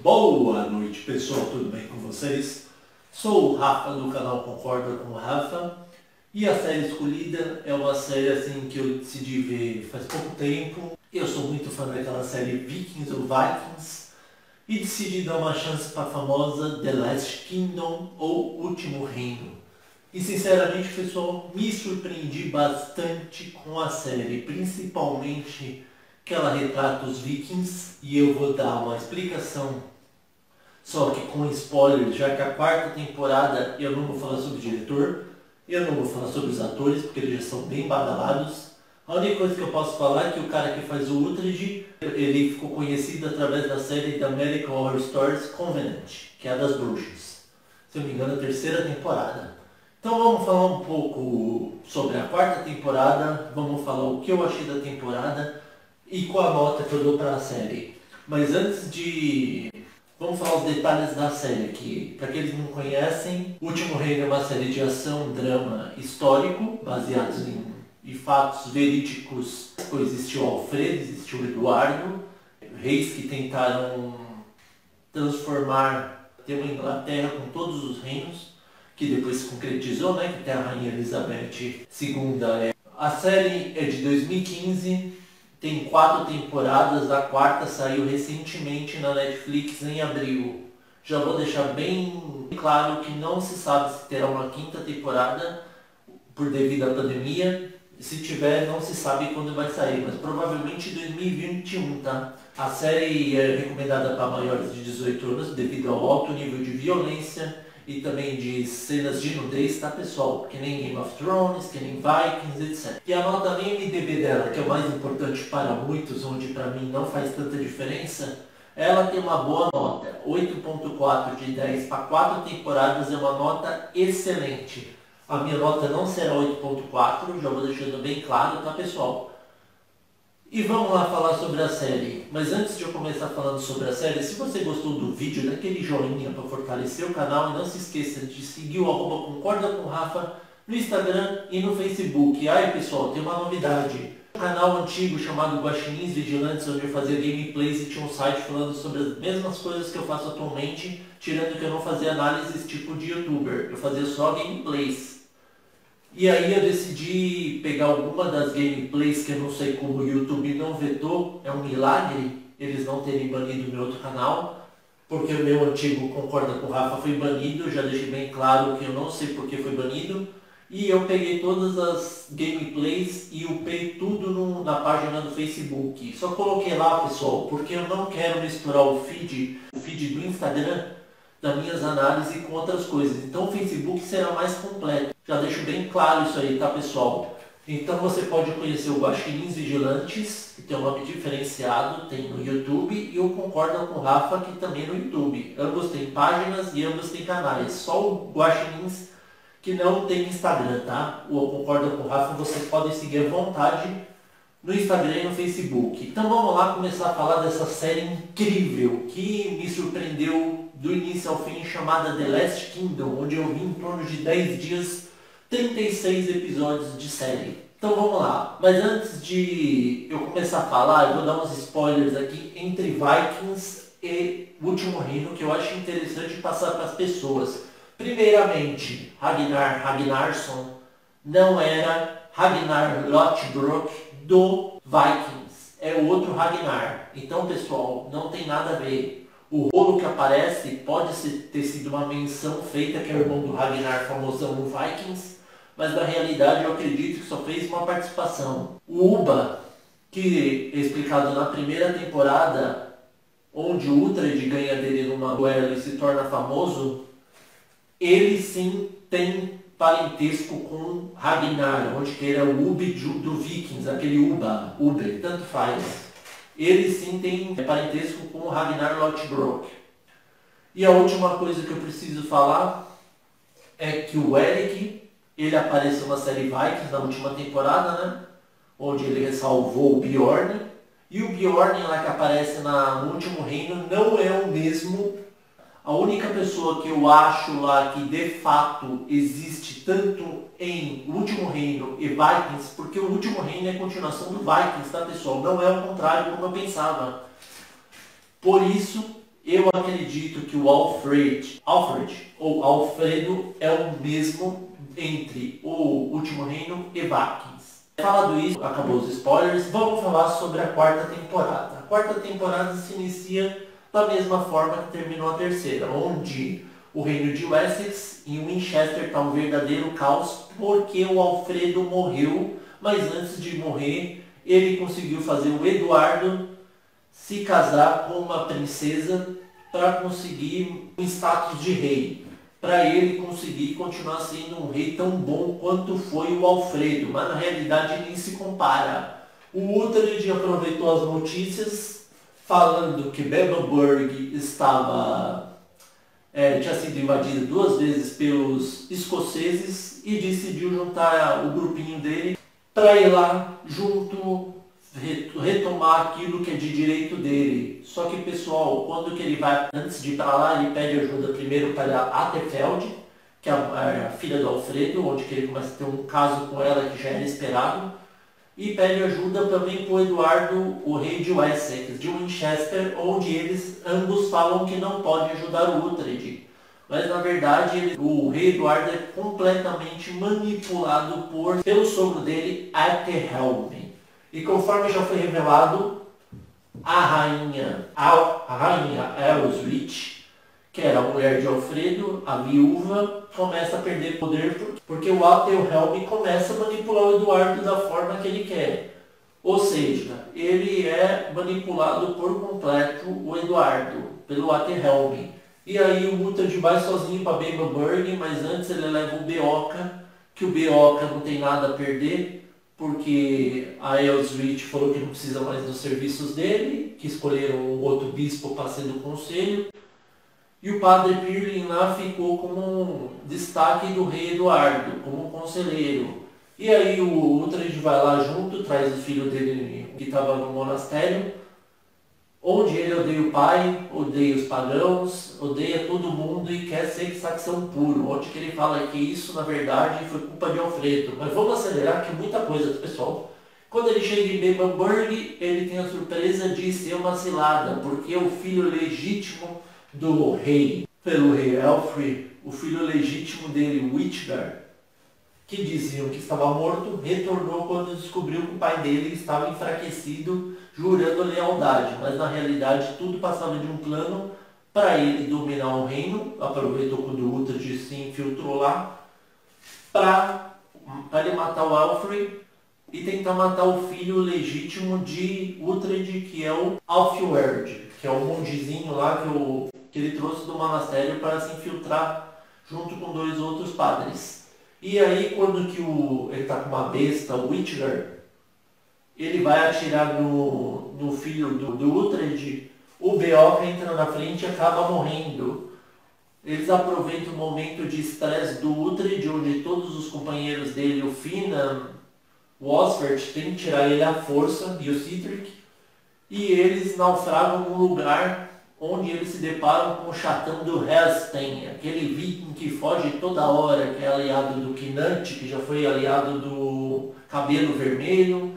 Boa noite, pessoal, tudo bem com vocês? Sou o Rafa do canal Concorda com o Rafa e a série escolhida é uma série assim que eu decidi ver faz pouco tempo. Eu sou muito fã daquela série Vikings ou Vikings e decidi dar uma chance para a famosa The Last Kingdom ou Último Reino. E sinceramente, pessoal, me surpreendi bastante com a série, principalmente que ela retrata os vikings, e eu vou dar uma explicação, só que com spoilers, já que a quarta temporada eu não vou falar sobre o diretor, eu não vou falar sobre os atores, porque eles já são bem badalados. A única coisa que eu posso falar é que o cara que faz o Uhtred, ele ficou conhecido através da série da American Horror Stories Covenant, que é a das bruxas. Se eu não me engano, a terceira temporada. Então vamos falar um pouco sobre a quarta temporada, vamos falar o que eu achei da temporada e qual a nota que eu dou para a série. Mas antes de... vamos falar os detalhes da série aqui. Para aqueles que não conhecem, O Último Reino é uma série de ação, drama histórico, baseados em fatos verídicos. Existiu Alfredo, existiu Eduardo, reis que tentaram transformar, ter uma Inglaterra com todos os reinos, que depois se concretizou, né, que tem a Rainha Elizabeth II. A série é de 2015, tem 4 temporadas, a quarta saiu recentemente na Netflix em abril. Já vou deixar bem claro que não se sabe se terá uma quinta temporada por devido à pandemia. Se tiver, não se sabe quando vai sair, mas provavelmente 2021, tá? A série é recomendada para maiores de 18 anos devido ao alto nível de violência e também de cenas de nudez, tá, pessoal? Que nem Game of Thrones, que nem Vikings, etc. E a nota IMDb dela, que é o mais importante para muitos, onde para mim não faz tanta diferença, ela tem uma boa nota. 8.4 de 10 para 4 temporadas é uma nota excelente. A minha nota não será 8.4, já vou deixando bem claro, tá, pessoal? E vamos lá falar sobre a série. Mas antes de eu começar falando sobre a série, se você gostou do vídeo, dá aquele joinha para fortalecer o canal e não se esqueça de seguir o @Concorda com Rafa no Instagram e no Facebook. Aí, pessoal, tem uma novidade. Um canal antigo chamado Guaxinins Vigilantes, onde eu fazia gameplays e tinha um site falando sobre as mesmas coisas que eu faço atualmente, tirando que eu não fazia análises tipo de youtuber, eu fazia só gameplays. E aí eu decidi pegar alguma das gameplays que eu não sei como o YouTube não vetou, é um milagre eles não terem banido meu outro canal, porque o meu antigo Concorda com o Rafa foi banido, já deixei bem claro que eu não sei porque foi banido, e eu peguei todas as gameplays e upei tudo na página do Facebook. Só coloquei lá, pessoal, porque eu não quero misturar o feed do Instagram das minhas análises com outras coisas. Então o Facebook será mais completo. Já deixo bem claro isso aí, tá, pessoal? Então você pode conhecer o Guaxinins Vigilantes, que tem um nome diferenciado, tem no YouTube, e o Concorda com o Rafa, que também é no YouTube. Ambos têm páginas e ambos têm canais. Só o Guaxinins que não tem Instagram, tá? O Concorda com o Rafa vocês podem seguir à vontade no Instagram e no Facebook. Então vamos lá começar a falar dessa série incrível que me surpreendeu do início ao fim, chamada The Last Kingdom, onde eu vi em torno de 10 dias 36 episódios de série. Então vamos lá. Mas antes de eu começar a falar, eu vou dar uns spoilers aqui entre Vikings e Último Reino, que eu acho interessante passar para as pessoas. Primeiramente, Ragnarsson não era Ragnar Lothbrok do Vikings, é o outro Ragnar. Então, pessoal, não tem nada a ver. O rolo que aparece pode ter sido uma menção feita, que é o irmão do Ragnar famosão no Vikings, mas na realidade eu acredito que só fez uma participação. O Ubba, que é explicado na primeira temporada, onde o Uhtred ganha dele numa duelo e se torna famoso, ele sim tem parentesco com Ragnar, onde que ele é o Ubbi do Vikings, aquele Ubba, Uber, tanto faz. Ele sim tem parentesco com o Ragnar Lothbrok. E a última coisa que eu preciso falar é que o Eric, ele apareceu na série Vikings na última temporada, né? Onde ele salvou o Bjorn. E o Bjorn lá que aparece no Último Reino não é o mesmo. A única pessoa que eu acho lá que de fato existe tanto em O Último Reino e Vikings, porque O Último Reino é continuação do Vikings, tá, pessoal? Não é o contrário como eu pensava. Por isso, Eu acredito que o Alfred ou Alfredo é o mesmo entre o Último Reino e Vikings. Falado isso, acabou os spoilers, vamos falar sobre a quarta temporada. A quarta temporada se inicia da mesma forma que terminou a terceira, onde o reino de Wessex e Winchester está um verdadeiro caos porque o Alfredo morreu, mas antes de morrer ele conseguiu fazer o Eduardo se casar com uma princesa para conseguir um status de rei, para ele conseguir continuar sendo um rei tão bom quanto foi o Alfredo, mas na realidade nem se compara. O Uhtred aproveitou as notícias falando que Bebenburg tinha sido invadida 2 vezes pelos escoceses e decidiu juntar o grupinho dele para ir lá junto retomar aquilo que é de direito dele. Só que, pessoal, quando que ele vai, antes de ir para lá, ele pede ajuda primeiro para Athelfeld, que é a filha do Alfredo, onde que ele começa a ter um caso com ela que já era esperado, e pede ajuda também para o Eduardo, o rei de Wessex, de Winchester, onde eles ambos falam que não pode ajudar o Uhtred. Mas na verdade o rei Eduardo é completamente manipulado pelo sogro dele, Athelhelm. E conforme já foi revelado, a rainha Eoswitch, que era a mulher de Alfredo, a viúva, começa a perder poder porque o Athelhelm começa a manipular o Eduardo da forma que ele quer. Ou seja, ele é manipulado por completo, o Eduardo, pelo Athelhelm. E aí o Uhtred vai sozinho para Bebenburg, mas antes ele leva o Beoca, que o Beoca não tem nada a perder, porque a Eoswitch falou que não precisa mais dos serviços dele, que escolheram um outro bispo para ser do conselho. E o padre Pirling lá ficou como destaque do rei Eduardo, como conselheiro. E aí o Uhtred vai lá junto, traz o filho dele que estava no monastério, onde ele odeia o pai, odeia os pagãos, odeia todo mundo e quer ser saxão puro. Onde que ele fala que isso, na verdade, foi culpa de Alfredo. Mas vamos acelerar que muita coisa, pessoal. Quando ele chega em Bebenburg, ele tem a surpresa de ser uma cilada, porque o filho legítimo do rei, pelo rei Elfrith, o filho legítimo dele, Witchgar, que diziam que estava morto, retornou quando descobriu que o pai dele estava enfraquecido, jurando lealdade, mas na realidade tudo passava de um plano para ele dominar o reino. Aproveitou quando o Uhtred se infiltrou lá para ele matar o Alfred e tentar matar o filho legítimo de Uhtred, que é o Alfweard, que é o mongezinho lá que ele trouxe do monastério para se infiltrar junto com 2 outros padres. E aí quando que ele está com uma besta, o Witchgar, ele vai atirar no filho do Uhtred, o Beoca entra na frente e acaba morrendo. Eles aproveitam o momento de estresse do Uhtred, onde todos os companheiros dele, o Finan, o Osfert, tem que tirar ele à força, e o Cedric, e eles naufragam num lugar onde eles se deparam com o chatão do Helstein, aquele viking que foge toda hora, que é aliado do Kinant, que já foi aliado do Cabelo Vermelho.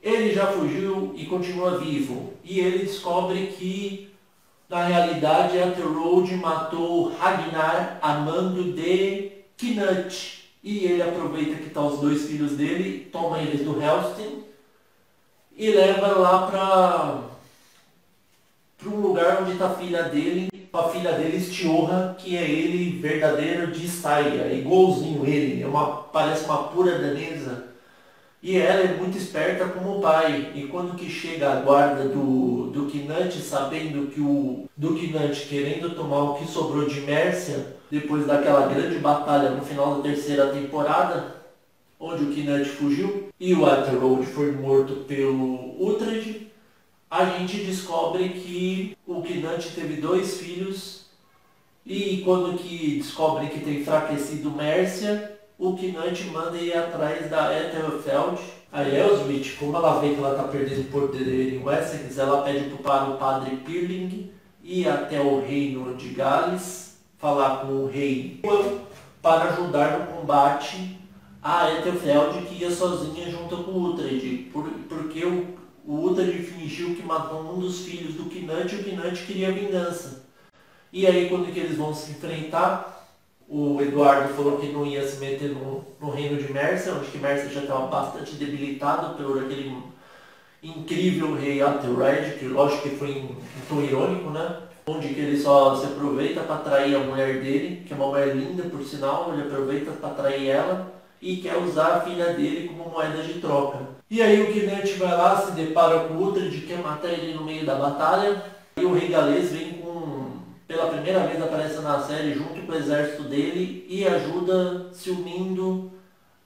Ele já fugiu e continua vivo. E ele descobre que, na realidade, Ethelred matou Ragnar a mando de Kinant. E ele aproveita que estão os 2 filhos dele, toma eles do Helstein e leva lá para um lugar onde está a filha dele, a filha dele Stioha, que é ele verdadeiro de Saia, igualzinho ele, parece uma pura danesa. E ela é muito esperta como o pai. E quando que chega a guarda do Kinant, sabendo que do Kinant querendo tomar o que sobrou de Mércia, depois daquela grande batalha no final da 3ª temporada, onde o Kinant fugiu e o Ethelred foi morto pelo Uhtred, a gente descobre que o Kinant teve 2 filhos, e quando que descobre que tem enfraquecido Mércia, o Kinant manda ir atrás da Ethelfeld. A Eoswitch, como ela vê que ela está perdendo poder em Wessex, ela pede para o padre Pirling ir até o reino de Gales, falar com o rei para ajudar no combate a Ethelfeld, que ia sozinha junto com o Uhtred, porque o Uhtred fingiu que matou um dos filhos do Knut e o Knut queria vingança. E aí quando que eles vão se enfrentar, o Eduardo falou que não ia se meter no reino de Mercia, onde que Mercia já estava bastante debilitado por aquele incrível rei Athelred, que lógico que foi um tom irônico, né? Onde que ele só se aproveita para atrair a mulher dele, que é uma mulher linda por sinal, ele aproveita para atrair ela e quer usar a filha dele como moeda de troca. E aí o Knut vai lá, se depara com o Uhtred, quer matar ele no meio da batalha, e o rei galês vem pela primeira vez aparece na série junto com o exército dele e ajuda se unindo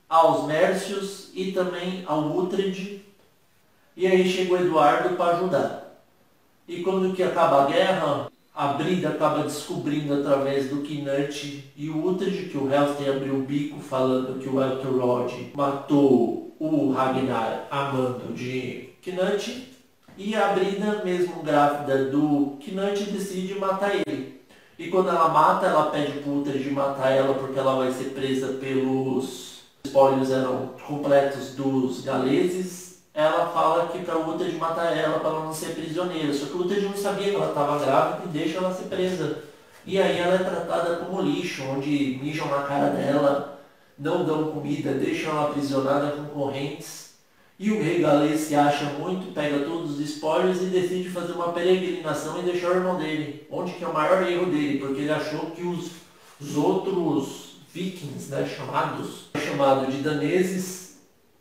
aos Mércios e também ao Uhtred. E aí chega o Eduardo para ajudar. E quando que acaba a guerra, a Brida acaba descobrindo através do Knut e o Uhtred que o Halfdan abriu o bico falando que o Elthorod matou o Ragnar amando de Knut. E a Brida, mesmo grávida do Knut, decide matar ele. E quando ela mata, ela pede pro Uhtred matar ela porque ela vai ser presa pelos espólios eram completos dos galeses. Ela fala que para o Uhtred matar ela para ela não ser prisioneira. Só que o Uhtred não sabia que ela estava grávida e deixa ela ser presa. E aí ela é tratada como lixo, onde mijam na cara dela, não dão comida, deixam ela aprisionada com correntes. E o rei galês se acha muito, pega todos os espólios e decide fazer uma peregrinação e deixar o irmão dele. Onde que é o maior erro dele, porque ele achou que os outros vikings, né, chamado de daneses,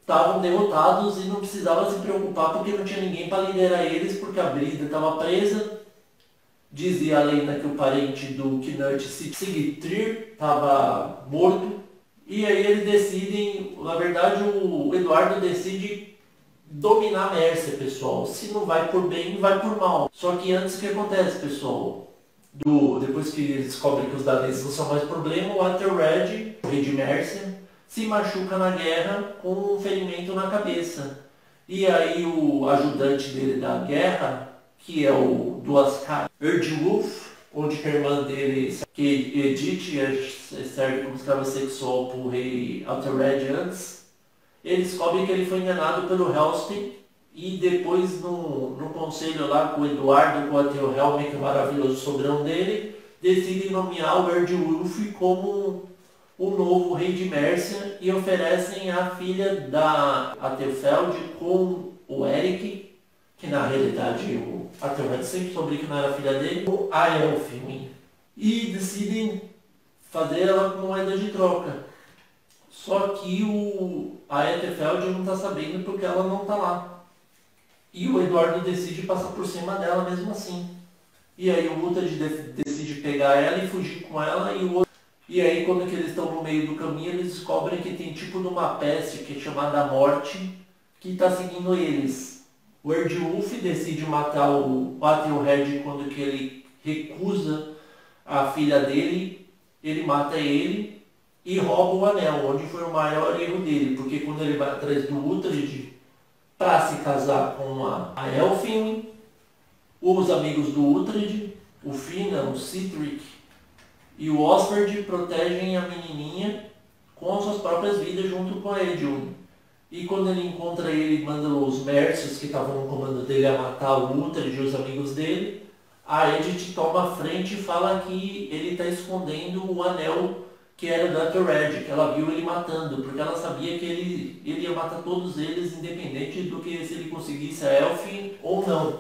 estavam derrotados e não precisava se preocupar porque não tinha ninguém para liderar eles, porque a Brida estava presa. Dizia a lenda que o parente do Knut, Sigtryggr, estava morto. E aí eles decidem, na verdade o Eduardo decide dominar a Mércia, pessoal. Se não vai por bem, vai por mal. Só que antes o que acontece, pessoal? Depois que eles descobrem que os daneses não são mais problema, o Athelred, o rei de Mércia, se machuca na guerra com um ferimento na cabeça. E aí o ajudante dele da guerra, que é o Duascar Erdwulf, onde a irmã dele, que Edith, serve como escrava sexual para o rei Athelred antes, ele descobre que ele foi enganado pelo Halfdan e depois no conselho lá com o Eduardo, com o Athelhelm, que é o maravilhoso sogrão dele, decide nomear o Erdwulf como o novo rei de Mércia e oferecem a filha da Athelfeld com o Eric, que na realidade o Athelred sempre soube que não era filha dele, a Elfwine, e decidem fazer ela como moeda de troca. Só que a Athelfeld não está sabendo porque ela não está lá. E o Eduardo decide passar por cima dela mesmo assim. E aí o Uhtred decide pegar ela e fugir com ela e aí quando que eles estão no meio do caminho, eles descobrem que tem tipo de uma peste que é chamada Morte, que está seguindo eles. O Erdwulf decide matar o Athelred quando que ele recusa a filha dele, ele mata ele e rouba o anel, onde foi o maior erro dele, porque quando ele vai atrás do Uhtred para se casar com a Elfwine, os amigos do Uhtred, o Finan, o Sihtric e o Osfryd protegem a menininha com as suas próprias vidas junto com a Edwin. E quando ele encontra ele, manda os Mércios que estavam no comando dele a matar o Uhtred e os amigos dele. A Edith toma a frente e fala que ele está escondendo o anel que era do Athelred, que ela viu ele matando, porque ela sabia que ele ia matar todos eles, independente do que se ele conseguisse a Elfwine ou não.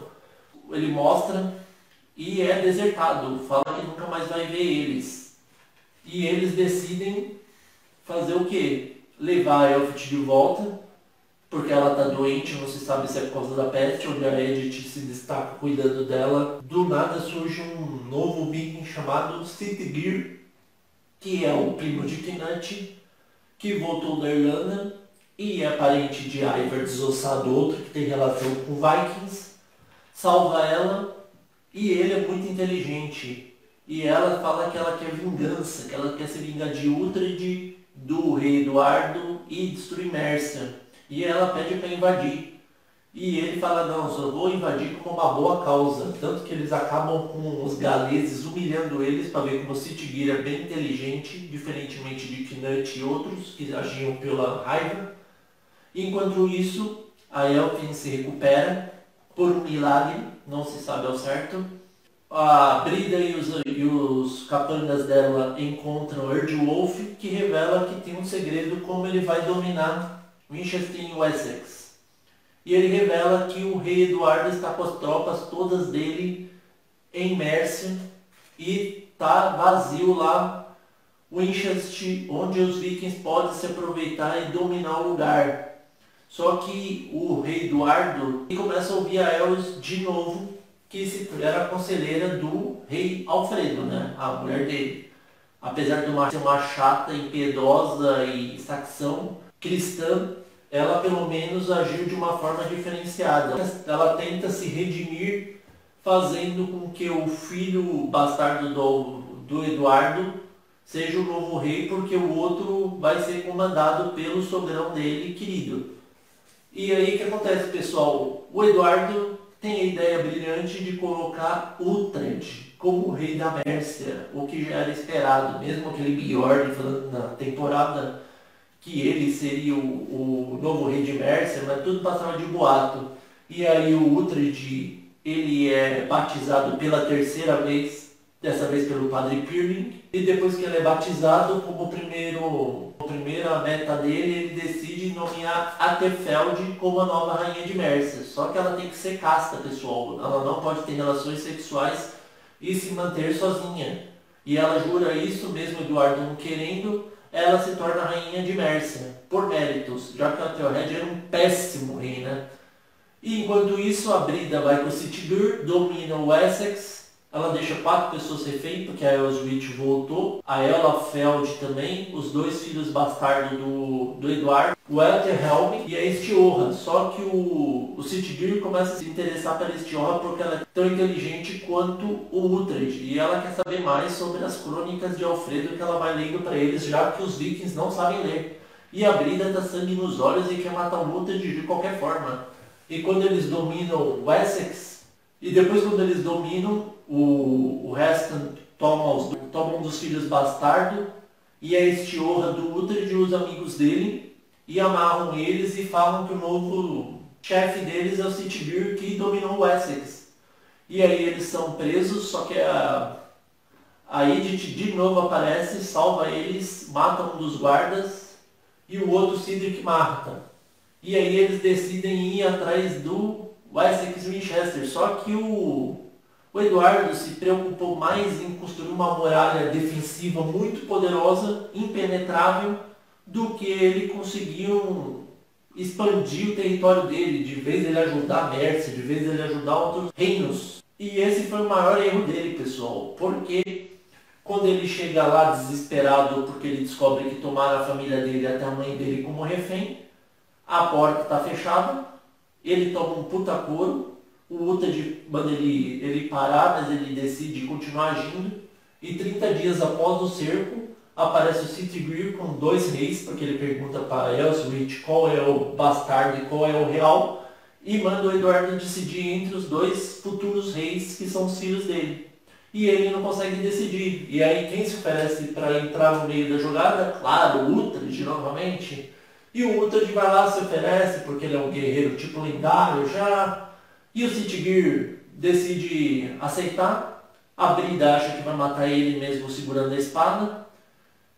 Ele mostra e é desertado, fala que nunca mais vai ver eles. E eles decidem fazer o quê? Levar a Elfwine de volta, porque ela está doente, não se sabe se é por causa da peste, onde a Edith se destaca cuidando dela. Do nada surge um novo viking chamado Sihtriggr, que é o primo de Knut, que voltou da Irlanda e é parente de Ivar Desossado, outro que tem relação com Vikings, salva ela e ele é muito inteligente. E ela fala que ela quer vingança, que ela quer se vingar de Uhtred, do rei Eduardo e destruir Mércia. E ela pede para invadir. E ele fala, não, só vou invadir com uma boa causa. Tanto que eles acabam com os galeses humilhando eles para ver como o Sihtriggr é bem inteligente, diferentemente de Knut e outros que agiam pela raiva. Enquanto isso, A Elfin se recupera por um milagre, não se sabe ao certo. A Brida e os capangas dela encontram Eardwolf, que revela que tem um segredo como ele vai dominar Winchester e Wessex. E ele revela que o rei Eduardo está com as tropas todas dele em Mércia e está vazio lá Winchester, onde os vikings podem se aproveitar e dominar o lugar. Só que o rei Eduardo começa a ouvir a Elis de novo, que era a conselheira do rei Alfredo, né? A mulher dele. Apesar de ser uma chata, impiedosa e saxão cristã, ela pelo menos agiu de uma forma diferenciada. Ela tenta se redimir fazendo com que o filho bastardo do Eduardo seja o novo rei, porque o outro vai ser comandado pelo sogrão dele, querido. E aí o que acontece, pessoal? O Eduardo tem a ideia brilhante de colocar Uhtred como rei da Mércia, o que já era esperado, mesmo aquele Bjorn falando na temporada que ele seria o novo rei de Mércia, mas tudo passava de boato. E aí o Uhtred, ele é batizado pela terceira vez, dessa vez pelo padre Pirling, e depois que ele é batizado, como primeira meta dele, ele decide nomear Atefeld como a nova rainha de Mércia. Só que ela tem que ser casta, pessoal. Ela não pode ter relações sexuais e se manter sozinha. E ela jura isso, mesmo Eduardo não querendo, ela se torna a rainha de Mércia, por méritos, já que a Theored era um péssimo rei, né? E enquanto isso, a Brida vai com o Sitgur, domina o Wessex. Ela deixa 4 pessoas refém, porque a Elswith voltou. A Elafeld também, os 2 filhos bastardos do Eduardo, o Ethelhelm e a Estioha. Só que o Sitgur começa a se interessar pela Estioha porque ela é tão inteligente quanto o Uhtred. E ela quer saber mais sobre as crônicas de Alfredo que ela vai lendo para eles, já que os vikings não sabem ler. E a Brida dá sangue nos olhos e quer matar o Uhtred de qualquer forma. E quando eles dominam Wessex, e depois quando eles dominam, o Heston toma um dos filhos bastardo e a Estioha do Uhtred e os amigos dele e amarram eles e falam que o novo chefe deles é o Sitgur, que dominou o Wessex. E aí eles são presos, só que a Edith de novo aparece, salva eles, mata um dos guardas e o outro Cedric mata. E aí eles decidem ir atrás do Wessex Winchester, só que o Eduardo se preocupou mais em construir uma muralha defensiva muito poderosa, impenetrável, do que ele conseguiu expandir o território dele, de vez ele ajudar a Mércia, de vez ele ajudar outros reinos. E esse foi o maior erro dele, pessoal, porque quando ele chega lá desesperado porque ele descobre que tomaram a família dele até a mãe dele como refém, a porta está fechada, ele toma um puta couro, o Uhtred manda ele parar, mas ele decide continuar agindo, e 30 dias após o cerco, aparece o Sitgur com 2 reis, porque ele pergunta para Elswith qual é o bastardo e qual é o real, e manda o Eduardo decidir entre os 2 futuros reis, que são os filhos dele. E ele não consegue decidir. E aí quem se oferece para entrar no meio da jogada? Claro, o Uhtred novamente. E o Uhtred vai lá, se oferece, porque ele é um guerreiro tipo lendário já. E o Sitgur decide aceitar. A Brida acha que vai matar ele mesmo segurando a espada.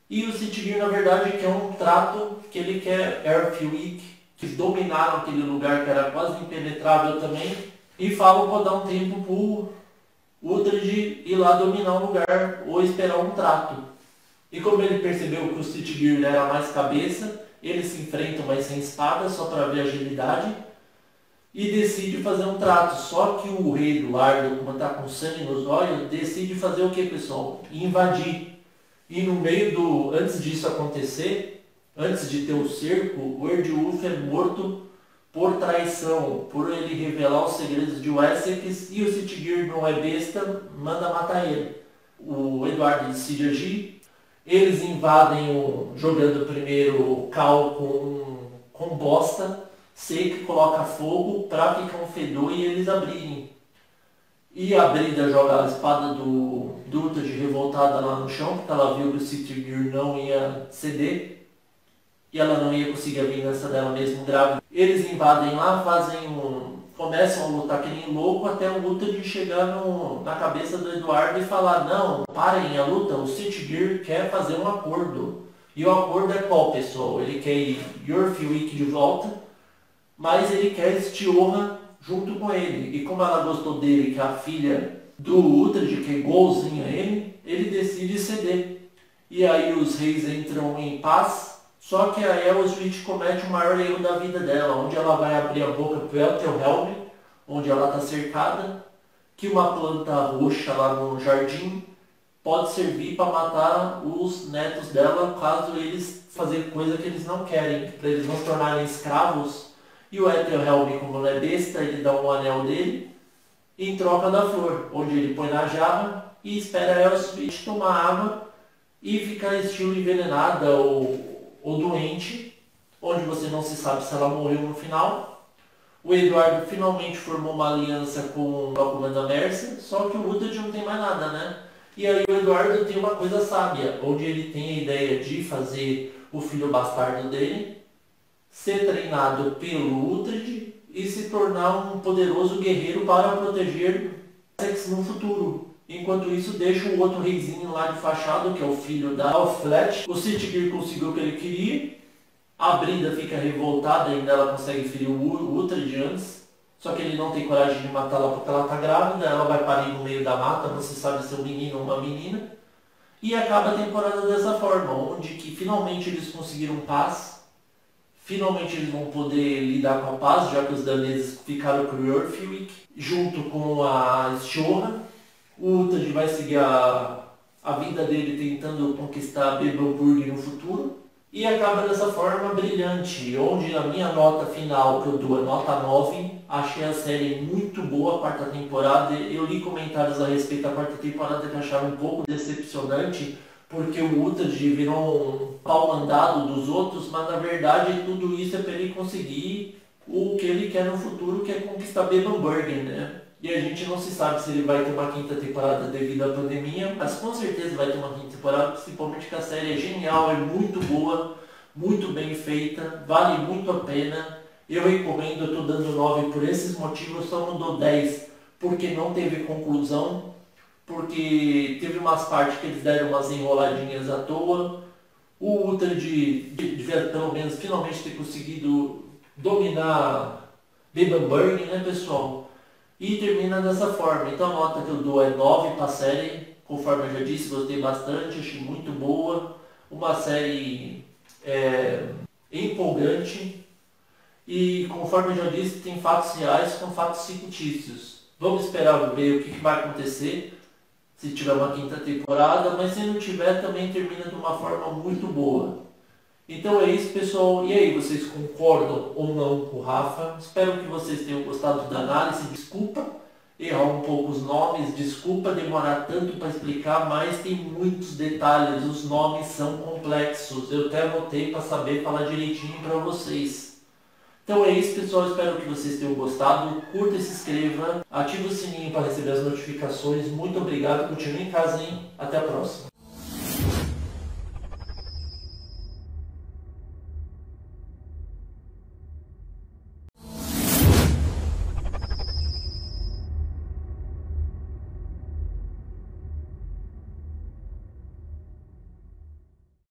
E o Sitgur, na verdade, quer um trato que ele quer Earthquake, que dominaram aquele lugar que era quase impenetrável também. E falam para dar um tempo pro Uhtred ir lá dominar o lugar ou esperar um trato. E como ele percebeu que o Sitgur era mais cabeça, eles se enfrentam, mas sem espada, só para ver agilidade, e decide fazer um trato. Só que o rei Eduardo, como está com sangue nos olhos, decide fazer o que, pessoal? Invadir. E no meio antes disso acontecer, antes de ter o cerco, o Eardwulf é morto por traição, por ele revelar os segredos de Wessex, e o Sitgur não é besta, manda matar ele. O Eduardo decide agir. Eles invadem jogando primeiro cal com bosta, seca, coloca fogo para ficar um fedor e eles abrirem. E a Brida joga a espada do Uhtred revoltada lá no chão, porque ela viu que o Sitgur não ia ceder. E ela não ia conseguir a vingança dela mesmo grávida. Eles invadem lá, começam a lutar que nem louco até o Uhtred chegar na cabeça do Eduardo e falar: não, parem a luta, o Sitgir quer fazer um acordo. E o acordo é qual, pessoal? Ele quer Yorfiwick de volta, mas ele quer Stioha junto com ele. E como ela gostou dele, que é a filha do Uhtred, que é igualzinho a ele decide ceder. E aí os reis entram em paz, só que a Eoswitch comete o maior erro da vida dela, onde ela vai abrir a boca para o Elthelhelm, onde ela está cercada, que uma planta roxa lá no jardim pode servir para matar os netos dela, caso eles fazerem coisa que eles não querem, para eles não se tornarem escravos. E o Elthelhelm, como não é besta, ele dá um anel dele em troca da flor, onde ele põe na jarra e espera a Eoswitch tomar água e ficar estilo envenenada ou doente, onde você não se sabe se ela morreu no final. O Eduardo finalmente formou uma aliança com o comando da Mércia, só que o Uhtred não tem mais nada, né? E aí o Eduardo tem uma coisa sábia, onde ele tem a ideia de fazer o filho bastardo dele ser treinado pelo Uhtred e se tornar um poderoso guerreiro para proteger Essex no futuro. Enquanto isso, deixa o outro reizinho lá de fachada, que é o filho da Alflet. O Sitgir conseguiu o que ele queria. A Brida fica revoltada, ainda ela consegue ferir o Uhtred antes. Só que ele não tem coragem de matá-la porque ela está grávida. Ela vai parir no meio da mata, não se sabe se é um menino ou uma menina. E acaba a temporada dessa forma, onde que finalmente eles conseguiram paz. Finalmente eles vão poder lidar com a paz, já que os daneses ficaram com Yorfiwick, junto com a Stioha. O Uhtred vai seguir a vida dele tentando conquistar Bebelburg no futuro. E acaba dessa forma brilhante, onde a minha nota final, que eu dou, é nota 9. Achei a série muito boa, a quarta temporada. Eu li comentários a respeito da quarta temporada que acharam um pouco decepcionante, porque o Uhtred virou um pau mandado dos outros, mas na verdade tudo isso é para ele conseguir o que ele quer no futuro, que é conquistar Bebelburg, né? E a gente não se sabe se ele vai ter uma quinta temporada devido à pandemia, mas com certeza vai ter uma quinta temporada, principalmente que a série é genial, é muito boa, muito bem feita, vale muito a pena. Eu recomendo, eu estou dando 9 por esses motivos, só não dou 10 porque não teve conclusão, porque teve umas partes que eles deram umas enroladinhas à toa. O Uhtred devia pelo menos finalmente ter conseguido dominar Bebelburg, né, pessoal? E termina dessa forma. Então a nota que eu dou é 9 para a série. Conforme eu já disse, gostei bastante, achei muito boa. Uma série empolgante. E conforme eu já disse, tem fatos reais com fatos fictícios. Vamos esperar ver o que vai acontecer se tiver uma quinta temporada, mas se não tiver também termina de uma forma muito boa. Então é isso, pessoal. E aí, vocês concordam ou não com o Rafa? Espero que vocês tenham gostado da análise. Desculpa errar um pouco os nomes, desculpa demorar tanto para explicar, mas tem muitos detalhes, os nomes são complexos. Eu até anotei para saber falar direitinho para vocês. Então é isso, pessoal. Espero que vocês tenham gostado. Curta e se inscreva. Ative o sininho para receber as notificações. Muito obrigado. Continue em casa, hein? Até a próxima.